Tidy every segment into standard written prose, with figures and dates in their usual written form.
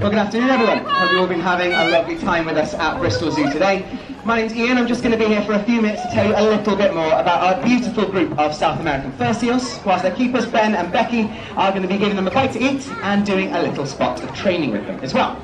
Well, good afternoon, everyone. Hope you've all been having a lovely time with us at Bristol Zoo today. My name's Ian. I'm just going to be here for a few minutes to tell you a little bit more about our beautiful group of South American fur seals, whilst their keepers, Ben and Becky, are going to be giving them a bite to eat and doing a little spot of training with them as well.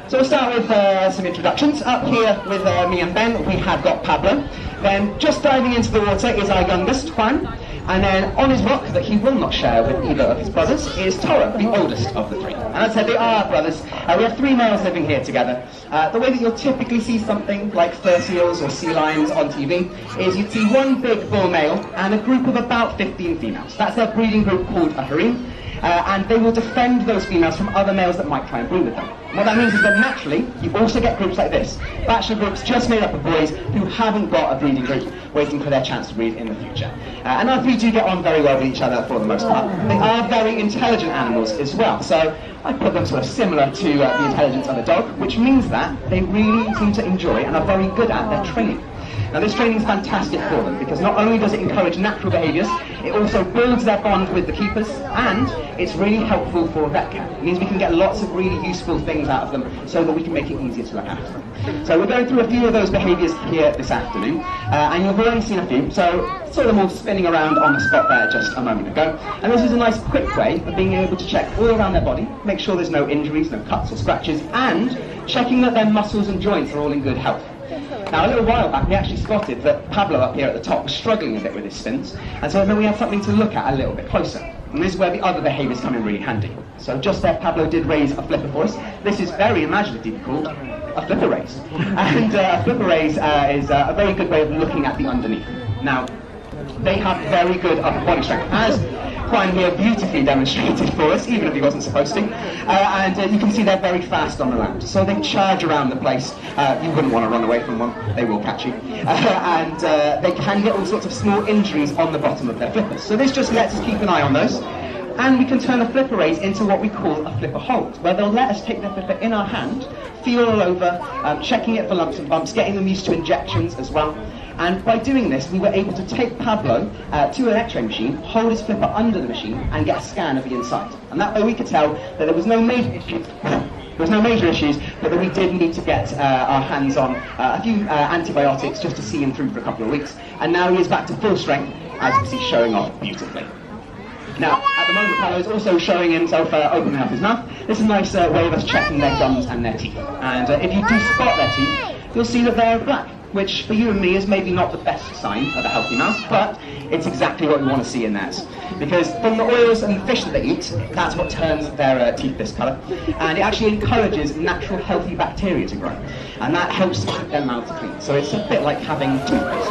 So we'll start with some introductions. Up here with me and Ben, we have got Pablo. Then just diving into the water is our youngest, Juan. And then on his rock, that he will not share with either of his brothers, is Toro, the oldest of the three. And as I said, they are brothers. We have three males living here together. The way that you'll typically see something like fur seals or sea lions on TV is you'd see one big bull male and a group of about 15 females. That's their breeding group called a harem. And they will defend those females from other males that might try and breed with them. And what that means is that naturally, you also get groups like this. Bachelor groups just made up of boys who haven't got a breeding group waiting for their chance to breed in the future. And our three do get on very well with each other for the most part. They are very intelligent animals as well. So I put them sort of similar to the intelligence of a dog, which means that they really seem to enjoy and are very good at their training. Now this training is fantastic for them because not only does it encourage natural behaviours, it also builds their bond with the keepers, and it's really helpful for vet care. It means we can get lots of really useful things out of them so that we can make it easier to look after them. So we're going through a few of those behaviours here this afternoon, and you've already seen a few, so saw them all spinning around on the spot there just a moment ago. And this is a nice quick way of being able to check all around their body, make sure there's no injuries, no cuts or scratches, and checking that their muscles and joints are all in good health. Now, a little while back, we actually spotted that Pablo up here at the top was struggling a bit with his spins, and so then we had something to look at a little bit closer. And this is where the other behaviours come in really handy. So just there, Pablo did raise a flipper for us. This is very imaginatively called a flipper raise. And a flipper raise is a very good way of looking at the underneath. Now, they have very good upper body strength, as Juan here beautifully demonstrated for us, even if he wasn't supposed to. And you can see they're very fast on the land. So they charge around the place. You wouldn't want to run away from one, they will catch you. And they can get all sorts of small injuries on the bottom of their flippers. So this just lets us keep an eye on those. And we can turn a flipper raise into what we call a flipper hold, where they'll let us take their flipper in our hand, feel all over, checking it for lumps and bumps, getting them used to injections as well. And by doing this, we were able to take Pablo to an x-ray machine, hold his flipper under the machine, and get a scan of the inside. And that way we could tell that there was no major issues. There was no major issues, but that we did need to get our hands on a few antibiotics just to see him through for a couple of weeks. And now he is back to full strength, as you can see, showing off beautifully. Now, at the moment, Pablo is also showing himself opening up his mouth. This is a nice way of us checking their gums and their teeth. And if you do spot their teeth, you'll see that they're black, which for you and me is maybe not the best sign of a healthy mouth, but it's exactly what we want to see in theirs. Because from the oils and the fish that they eat, that's what turns their teeth this colour. And it actually encourages natural healthy bacteria to grow. And that helps to keep their mouths clean. So it's a bit like having toothpaste.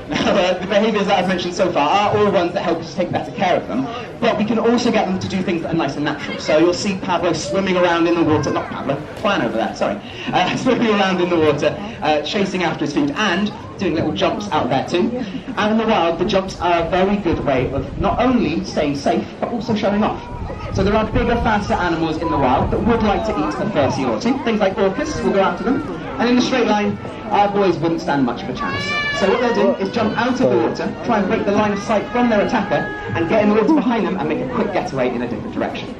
Now, the behaviours that I've mentioned so far are all ones that help us take better care of them, but we can also get them to do things that are nice and natural. So you'll see Pablo swimming around in the water, not Pablo, Juan over there, sorry, swimming around in the water, chasing after his food, and doing little jumps out there too. Out in the wild, the jumps are a very good way of not only staying safe, but also showing off. So there are bigger, faster animals in the wild that would like to eat a fur seal or two. Things like orcas will go after them. And in the straight line, our boys wouldn't stand much of a chance. So what they'll do is jump out of the water, try and break the line of sight from their attacker, and get in the water behind them and make a quick getaway in a different direction.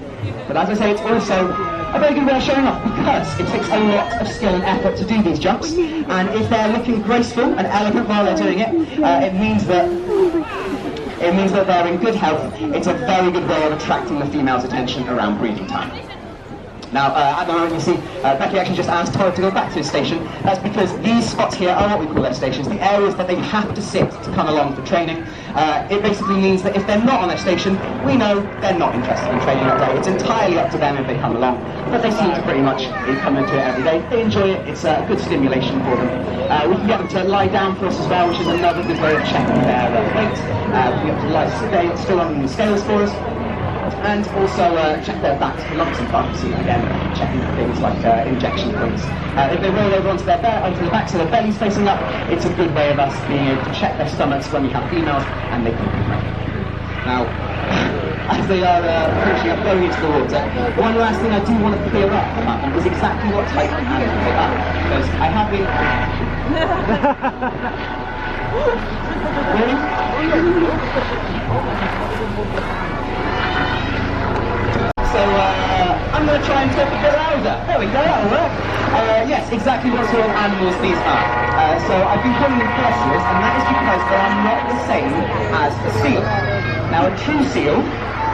But as I say, it's also a very good way of showing off because it takes a lot of skill and effort to do these jumps. And if they're looking graceful and elegant while they're doing it, it means that they're in good health. It's a very good way of attracting the female's attention around breeding time. Now, at the moment you see, Becky actually just asked Toro to go back to his station. That's because these spots here are what we call their stations, the areas that they have to sit to come along for training. It basically means that if they're not on their station, we know they're not interested in training that day. It's entirely up to them if they come along, but they seem to pretty much come into it every day. They enjoy it, it's a good stimulation for them. We can get them to lie down for us as well, which is another good way of checking their weight. We can get them to lie still on the scales for us. And also check their backs for lumps and bumps, and again, checking for things like injection points. If they roll over onto their back so their belly's facing up, it's a good way of us being able to check their stomachs when we have females and they can be pregnant. Now, as they are finishing up going into the water, one last thing I do want to clear up about them is exactly what type of animal they are. Because I have been... Really? So, I'm going to try and talk a bit louder. There we go, that'll work. Yes, exactly what sort of animals these are. So I've been calling them perseus, and that is because they are not the same as a seal. Now, a true seal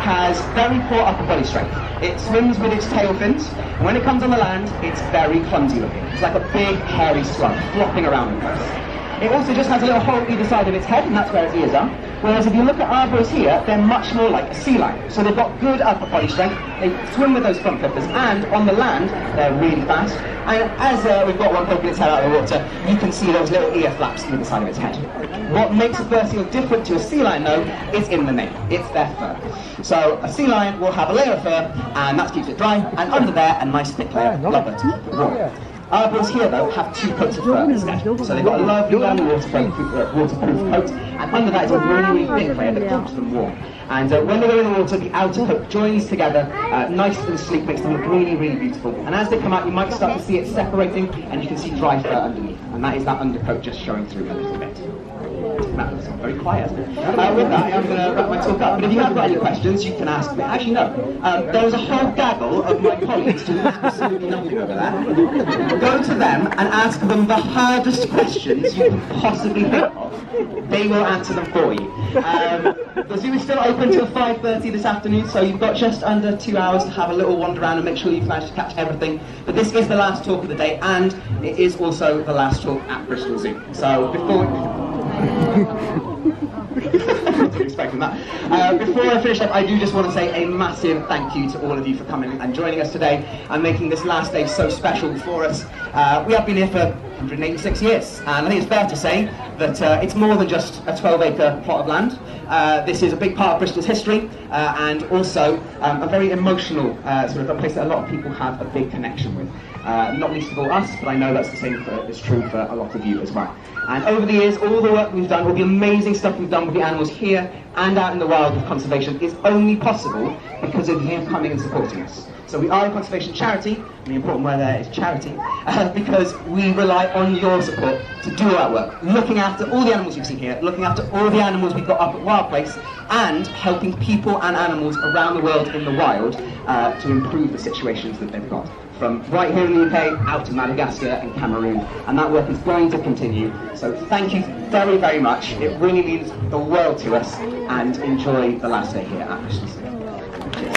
has very poor upper body strength. It swims with its tail fins, and when it comes on the land, it's very clumsy looking. It's like a big, hairy swamp flopping around the place. It also just has a little hole either side of its head, and that's where its ears are. Whereas if you look at our boys here, they're much more like a sea lion. So they've got good upper body strength, they swim with those front flippers, and on the land, they're really fast. And as we've got one poking its head out of the water, you can see those little ear flaps either side of its head. What makes a fur seal different to a sea lion, though, is in the name. It's their fur. So a sea lion will have a layer of fur, and that keeps it dry, and under there, a nice thick layer of blubber to keep it warm. Our boys here, though, have two coats of fur instead. So they've got a lovely long waterproof coat, and under that is a really, really thick layer that keeps them warm. And when they go in the water, the outer coat joins together, nice and sleek, makes them look really, really beautiful. And as they come out, you might start to see it separating, and you can see dry fur underneath. And that is that undercoat just showing through a little bit. That looks very quiet. With that, I'm going to wrap my talk up. But if you have got any questions, you can ask me. Actually, no. There was a whole gaggle of my colleagues doing absolutely nothing over there. Go to them and ask them the hardest questions you can possibly think of. They will answer them for you. The zoo is still open till 5:30 this afternoon, so you've got just under 2 hours to have a little wander around and make sure you've managed to catch everything. But this is the last talk of the day, and it is also the last talk at Bristol Zoo. So before... I wasn't expecting that. Before I finish up, I do just want to say a massive thank you to all of you for coming and joining us today and making this last day so special for us. We have been here for 186 years, and I think it's fair to say that it's more than just a 12-acre plot of land. This is a big part of Bristol's history, and also a very emotional sort of a place that a lot of people have a big connection with. Not least of all us, but I know that's the same is true for a lot of you as well. And over the years, all the work we've done, all the amazing stuff we've done with the animals here and out in the wild with conservation is only possible because of you coming and supporting us. So we are a conservation charity, and the important word there is charity, because we rely on your support to do all that work, looking after all the animals you've seen here, looking after all the animals we've got up at Wild Place, and helping people and animals around the world in the wild to improve the situations that they've got. From right here in the UK out to Madagascar and Cameroon, and that work is going to continue. So thank you very, very much. It really means the world to us, and enjoy the last day here at Bristol Zoo. Cheers.